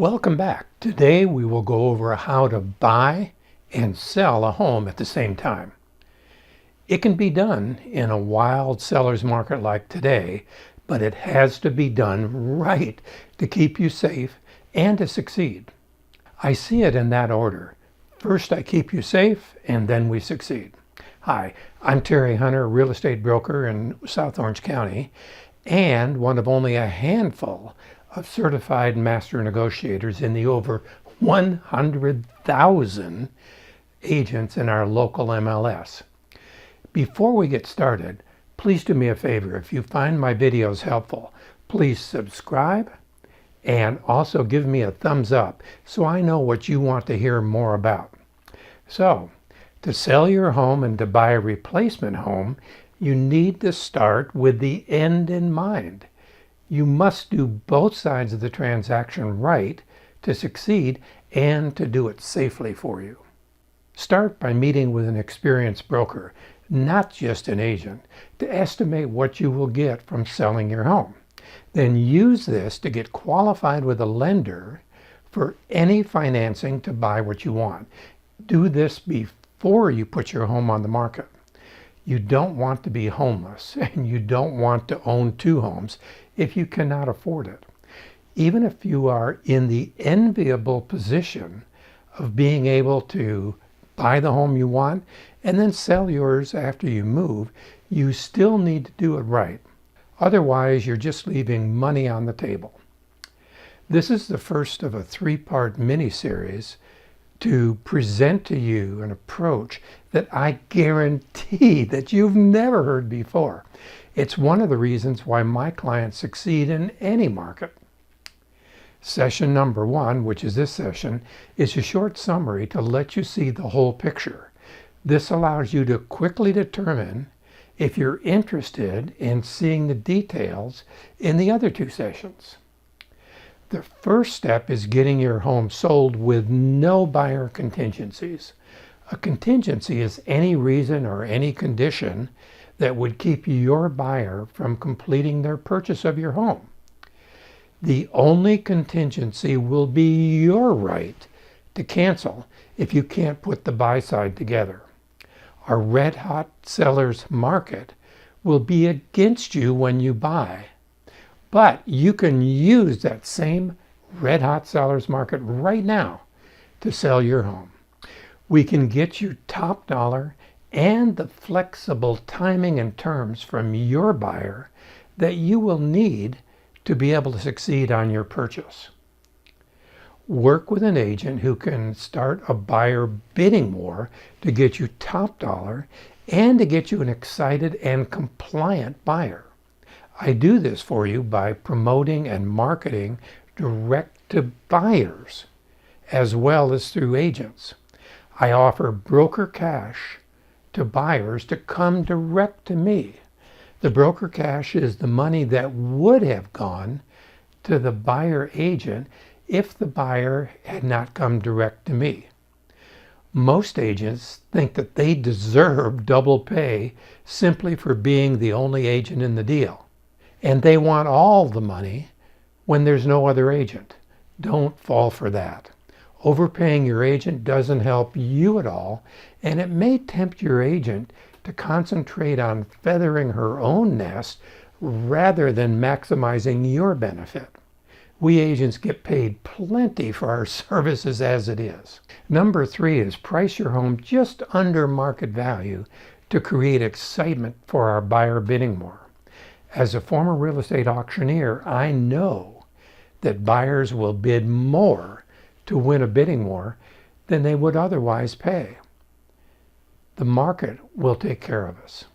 Welcome back. Today we will go over how to buy and sell a home at the same time. It can be done in a wild seller's market like today, but it has to be done right to keep you safe and to succeed. I see it in that order. First I keep you safe and then we succeed. Hi, I'm Terry Hunter, real estate broker in South Orange County and one of only a handful of certified master negotiators in the over 100,000 agents in our local MLS. Before we get started, please do me a favor. If you find my videos helpful, please subscribe and also give me a thumbs up so I know what you want to hear more about. So, to sell your home and to buy a replacement home, you need to start with the end in mind. You must do both sides of the transaction right to succeed and to do it safely for you. Start by meeting with an experienced broker, not just an agent, to estimate what you will get from selling your home. Then use this to get qualified with a lender for any financing to buy what you want. Do this before you put your home on the market. You don't want to be homeless and you don't want to own two homes if you cannot afford it. Even if you are in the enviable position of being able to buy the home you want and then sell yours after you move, you still need to do it right. Otherwise, you're just leaving money on the table. This is the first of a three-part mini-series to present to you an approach that I guarantee that you've never heard before. It's one of the reasons why my clients succeed in any market. Session number 1, which is this session, is a short summary to let you see the whole picture. This allows you to quickly determine if you're interested in seeing the details in the other two sessions. The first step is getting your home sold with no buyer contingencies. A contingency is any reason or any condition that would keep your buyer from completing their purchase of your home. The only contingency will be your right to cancel if you can't put the buy side together. A red-hot seller's market will be against you when you buy, but you can use that same red-hot seller's market right now to sell your home. We can get you top dollar and the flexible timing and terms from your buyer that you will need to be able to succeed on your purchase. Work with an agent who can start a buyer bidding war to get you top dollar and to get you an excited and compliant buyer. I do this for you by promoting and marketing direct to buyers as well as through agents. I offer broker cash to buyers to come direct to me. The broker cash is the money that would have gone to the buyer agent if the buyer had not come direct to me. Most agents think that they deserve double pay simply for being the only agent in the deal, and they want all the money when there's no other agent. Don't fall for that. Overpaying your agent doesn't help you at all, and it may tempt your agent to concentrate on feathering her own nest rather than maximizing your benefit. We agents get paid plenty for our services as it is. Number 3 is price your home just under market value to create excitement for our buyer bidding war. As a former real estate auctioneer, I know that buyers will bid more to win a bidding war than they would otherwise pay. The market will take care of us.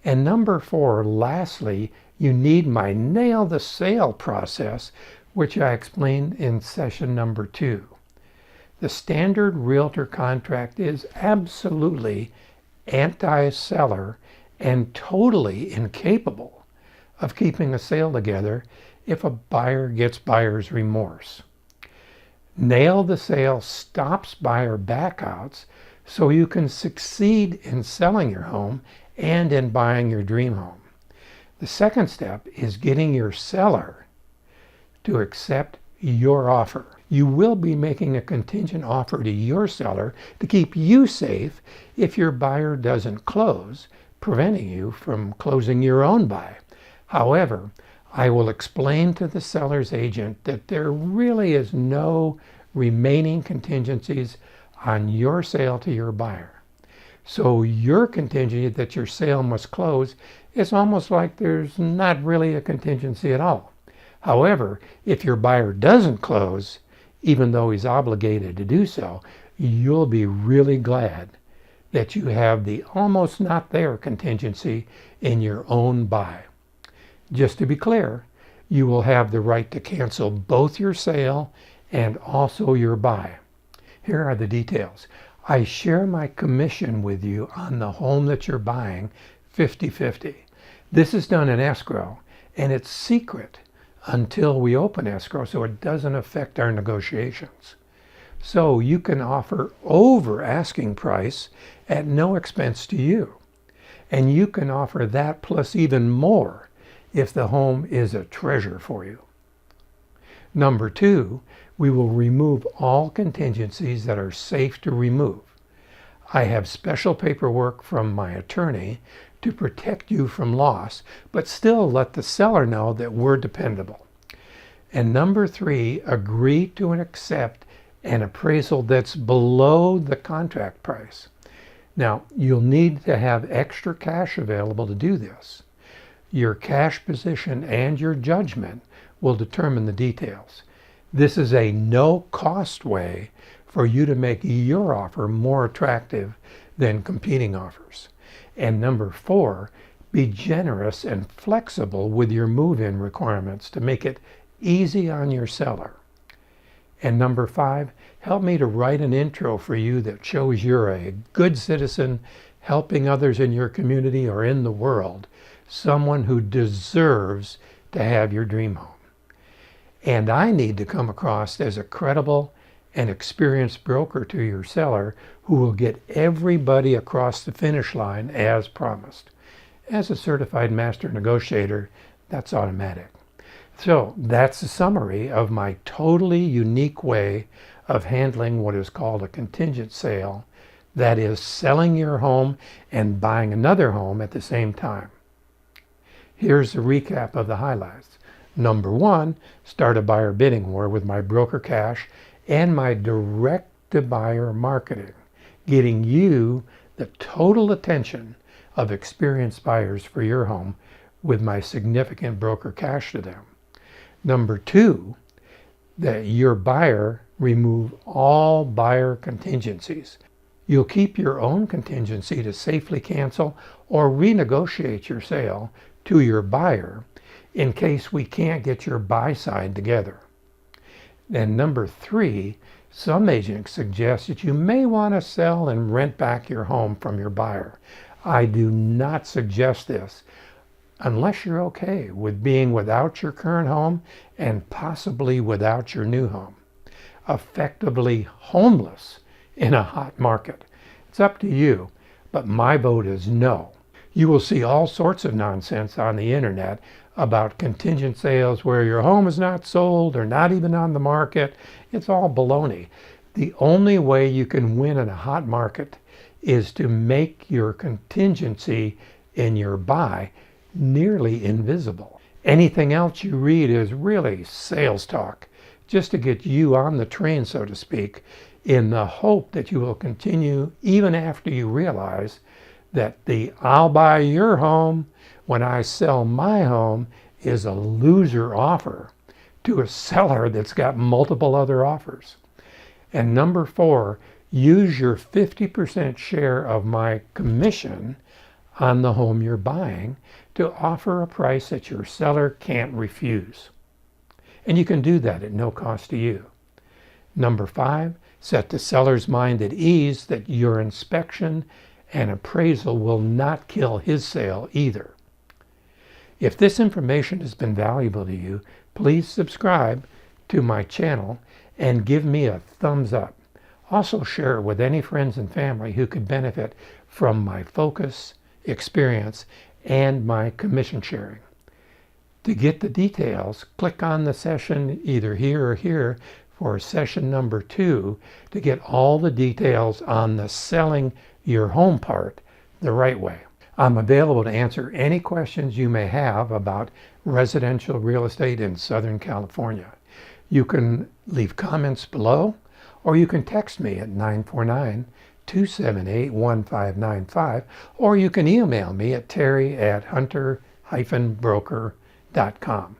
And number 4, lastly, you need my nail the sale process, which I explained in session number 2. The standard realtor contract is absolutely anti-seller and totally incapable of keeping a sale together if a buyer gets buyer's remorse. Nail the sale stops buyer backouts so you can succeed in selling your home and in buying your dream home. The second step is getting your seller to accept your offer. You will be making a contingent offer to your seller to keep you safe if your buyer doesn't close, preventing you from closing your own buy. However, I will explain to the seller's agent that there really is no remaining contingencies on your sale to your buyer. So your contingency that your sale must close is almost like there's not really a contingency at all. However, if your buyer doesn't close, even though he's obligated to do so, you'll be really glad that you have the almost not there contingency in your own buy. Just to be clear, you will have the right to cancel both your sale and also your buy. Here are the details. I share my commission with you on the home that you're buying 50-50. This is done in escrow, and it's secret until we open escrow, so it doesn't affect our negotiations. So you can offer over asking price at no expense to you. And you can offer that plus even more if the home is a treasure for you. Number two, we will remove all contingencies that are safe to remove. I have special paperwork from my attorney to protect you from loss, but still let the seller know that we're dependable. And number three, agree to and accept an appraisal that's below the contract price. Now, you'll need to have extra cash available to do this. Your cash position and your judgment will determine the details. This is a no-cost way for you to make your offer more attractive than competing offers. And number four, be generous and flexible with your move-in requirements to make it easy on your seller. And number five, help me to write an intro for you that shows you're a good citizen helping others in your community or in the world, someone who deserves to have your dream home. And I need to come across as a credible and experienced broker to your seller who will get everybody across the finish line as promised. As a certified master negotiator, that's automatic. So that's a summary of my totally unique way of handling what is called a contingent sale, that is selling your home and buying another home at the same time. Here's a recap of the highlights. Number one, start a buyer bidding war with my broker cash and my direct-to-buyer marketing, getting you the total attention of experienced buyers for your home with my significant broker cash to them. Number two, that your buyer remove all buyer contingencies. You'll keep your own contingency to safely cancel or renegotiate your sale to your buyer in case we can't get your buy side together. And number three, some agents suggest that you may want to sell and rent back your home from your buyer. I do not suggest this unless you're okay with being without your current home and possibly without your new home, effectively homeless in a hot market. It's up to you, but my vote is no. You will see all sorts of nonsense on the internet about contingent sales where your home is not sold or not even on the market. It's all baloney. The only way you can win in a hot market is to make your contingency in your buy nearly invisible. Anything else you read is really sales talk, just to get you on the train, so to speak, in the hope that you will continue even after you realize that the "I'll buy your home when I sell my home" is a loser offer to a seller that's got multiple other offers. And number four, use your 50% share of my commission on the home you're buying to offer a price that your seller can't refuse. And you can do that at no cost to you. Number five, set the seller's mind at ease that your inspection and appraisal will not kill his sale either. If this information has been valuable to you, please subscribe to my channel and give me a thumbs up. Also share it with any friends and family who could benefit from my focus, experience, and my commission sharing. To get the details, click on the session either here or here for session number 2 to get all the details on the selling your home part the right way. I'm available to answer any questions you may have about residential real estate in Southern California. You can leave comments below, or you can text me at 949-278-1595, or you can email me at terry@hunter-broker.com.